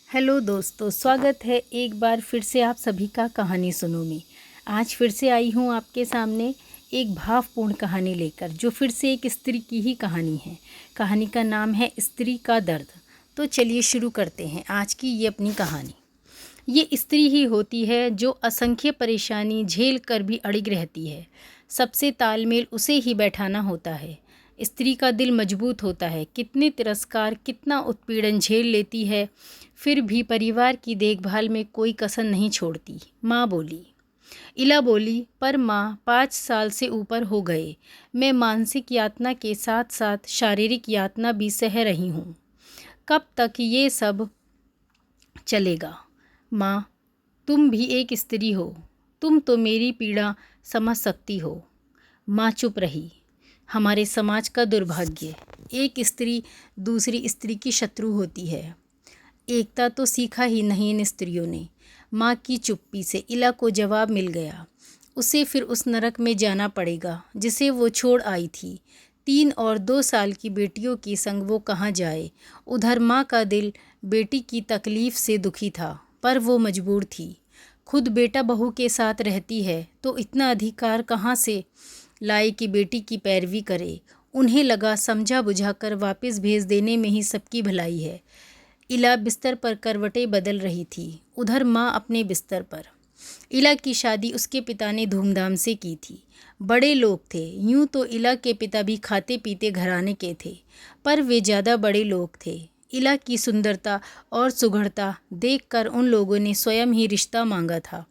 Hello दोस्तों, स्वागत है एक बार फिर से आप सभी का कहानी सुनो में। आज फिर से आई हूँ आपके सामने एक भावपूर्ण कहानी लेकर, जो फिर से एक स्त्री की ही कहानी है। कहानी का नाम है स्त्री का दर्द। तो चलिए शुरू करते हैं आज की ये अपनी कहानी। ये स्त्री ही होती है जो असंख्य परेशानी झेल कर भी अड़िग रहती है। सबसे तालमेल उसे ही बैठाना होता है। स्त्री का दिल मजबूत होता है, कितने तिरस्कार, कितना उत्पीड़न झेल लेती है, फिर भी परिवार की देखभाल में कोई कसर नहीं छोड़ती। माँ बोली, इला बोली, पर माँ 5 साल से ऊपर हो गए। मैं मानसिक यातना के साथ साथ शारीरिक यातना भी सह रही हूँ। कब तक ये सब चलेगा? माँ, तुम भी एक स्त्री हो, तुम तो मेरी पीड़ा समझ सकती हो। माँ चुप रही। हमारे समाज का दुर्भाग्य, एक स्त्री दूसरी स्त्री की शत्रु होती है। एकता तो सीखा ही नहीं इन स्त्रियों ने। माँ की चुप्पी से इला को जवाब मिल गया। उसे फिर उस नरक में जाना पड़ेगा जिसे वो छोड़ आई थी। 3 और 2 साल की बेटियों के संग वो कहाँ जाए। उधर माँ का दिल बेटी की तकलीफ़ से दुखी था, पर वो मजबूर थी। खुद बेटा बहू के साथ रहती है तो इतना अधिकार कहाँ से लाए कि बेटी की पैरवी करे। उन्हें लगा समझा बुझाकर वापस भेज देने में ही सबकी भलाई है। इला बिस्तर पर करवटें बदल रही थी, उधर माँ अपने बिस्तर पर। इला की शादी उसके पिता ने धूमधाम से की थी। बड़े लोग थे। यूं तो इला के पिता भी खाते पीते घराने के थे, पर वे ज़्यादा बड़े लोग थे। इला की सुंदरता और सुघड़ता देखकर उन लोगों ने स्वयं ही रिश्ता मांगा था।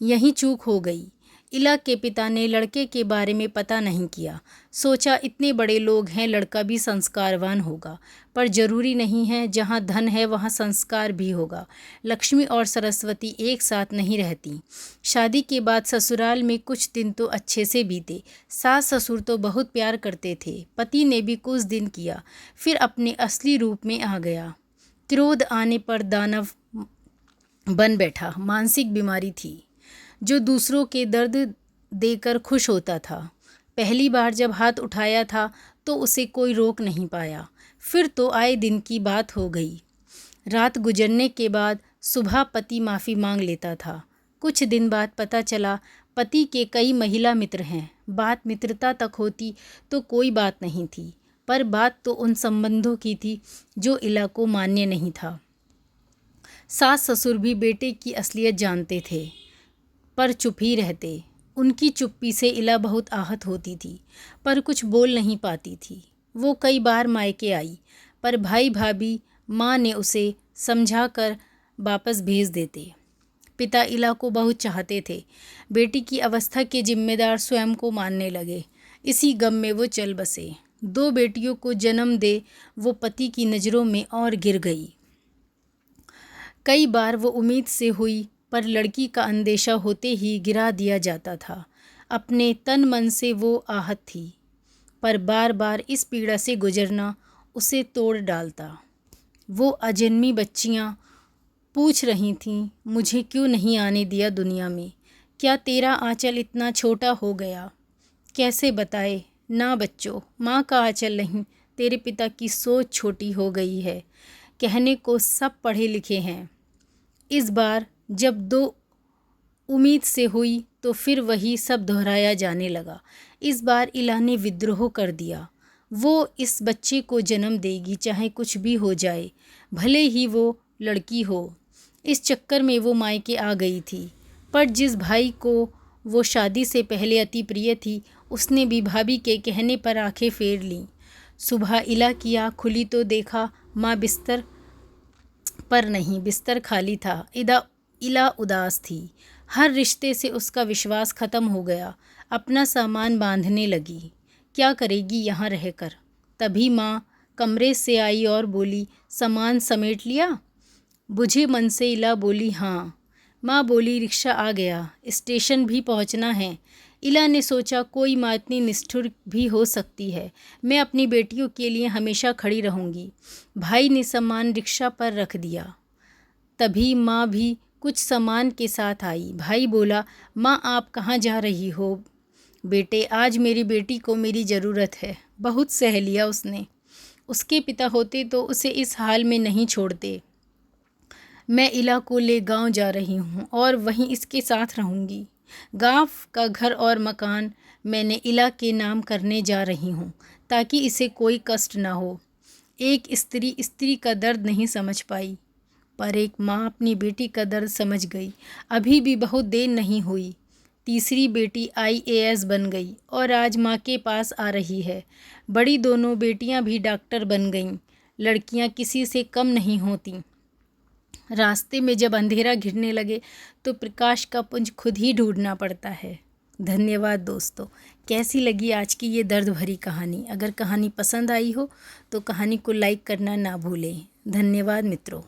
यहीं चूक हो गई। इला के पिता ने लड़के के बारे में पता नहीं किया। सोचा इतने बड़े लोग हैं, लड़का भी संस्कारवान होगा। पर जरूरी नहीं है, जहाँ धन है वहाँ संस्कार भी होगा। लक्ष्मी और सरस्वती एक साथ नहीं रहती। शादी के बाद ससुराल में कुछ दिन तो अच्छे से बीते। सास ससुर तो बहुत प्यार करते थे। पति ने भी कुछ दिन किया, फिर अपने असली रूप में आ गया। क्रोध आने पर दानव बन बैठा। मानसिक बीमारी थी, जो दूसरों के दर्द देकर खुश होता था। पहली बार जब हाथ उठाया था तो उसे कोई रोक नहीं पाया। फिर तो आए दिन की बात हो गई। रात गुजरने के बाद सुबह पति माफ़ी मांग लेता था। कुछ दिन बाद पता चला पति के कई महिला मित्र हैं। बात मित्रता तक होती तो कोई बात नहीं थी, पर बात तो उन संबंधों की थी जो इला को मान्य नहीं था। सास ससुर भी बेटे की असलियत जानते थे, पर चुप ही रहते। उनकी चुप्पी से इला बहुत आहत होती थी, पर कुछ बोल नहीं पाती थी। वो कई बार मायके आई, पर भाई भाभी माँ ने उसे समझा कर वापस भेज देते। पिता इला को बहुत चाहते थे। बेटी की अवस्था के जिम्मेदार स्वयं को मानने लगे। इसी गम में वो चल बसे। 2 बेटियों को जन्म दे वो पति की नज़रों में और गिर गई। कई बार वो उम्मीद से हुई, पर लड़की का अंदेशा होते ही गिरा दिया जाता था। अपने तन मन से वो आहत थी, पर बार बार इस पीड़ा से गुजरना उसे तोड़ डालता। वो अजन्मी बच्चियाँ पूछ रही थीं, मुझे क्यों नहीं आने दिया दुनिया में? क्या तेरा आंचल इतना छोटा हो गया? कैसे बताए? ना बच्चों, माँ का आंचल नहीं, तेरे पिता की सोच छोटी हो गई है। कहने को सब पढ़े लिखे हैं। इस बार जब 2 उम्मीद से हुई तो फिर वही सब दोहराया जाने लगा। इस बार इला ने विद्रोह कर दिया। वो इस बच्चे को जन्म देगी, चाहे कुछ भी हो जाए, भले ही वो लड़की हो। इस चक्कर में वो मायके आ गई थी। पर जिस भाई को वो शादी से पहले अति प्रिय थी, उसने भी भाभी के कहने पर आंखें फेर लीं। सुबह इला की आँख खुली तो देखा माँ बिस्तर पर नहीं, बिस्तर खाली था। इला उदास थी। हर रिश्ते से उसका विश्वास खत्म हो गया। अपना सामान बांधने लगी। क्या करेगी यहाँ रहकर? तभी माँ कमरे से आई और बोली, सामान समेट लिया? बुझे मन से इला बोली, हाँ। माँ बोली, रिक्शा आ गया, स्टेशन भी पहुँचना है। इला ने सोचा, कोई माँ इतनी निष्ठुर भी हो सकती है। मैं अपनी बेटियों के लिए हमेशा खड़ी रहूँगी। भाई ने सामान रिक्शा पर रख दिया। तभी माँ भी कुछ सामान के साथ आई। भाई बोला, माँ आप कहाँ जा रही हो? बेटे, आज मेरी बेटी को मेरी ज़रूरत है। बहुत सह लिया उसने। उसके पिता होते तो उसे इस हाल में नहीं छोड़ते। मैं इला को ले गांव जा रही हूँ और वहीं इसके साथ रहूँगी। गांव का घर और मकान मैंने इला के नाम करने जा रही हूँ ताकि इसे कोई कष्ट ना हो। एक स्त्री का दर्द नहीं समझ पाई, पर एक माँ अपनी बेटी का दर्द समझ गई। अभी भी बहुत देर नहीं हुई, तीसरी बेटी IAS बन गई और आज माँ के पास आ रही है। बड़ी दोनों बेटियाँ भी डॉक्टर बन गईं। लड़कियाँ किसी से कम नहीं होती। रास्ते में जब अंधेरा घिरने लगे तो प्रकाश का पुंज खुद ही ढूंढना पड़ता है। धन्यवाद दोस्तों। कैसी लगी आज की ये दर्द भरी कहानी? अगर कहानी पसंद आई हो तो कहानी को लाइक करना ना भूलें। धन्यवाद मित्रों।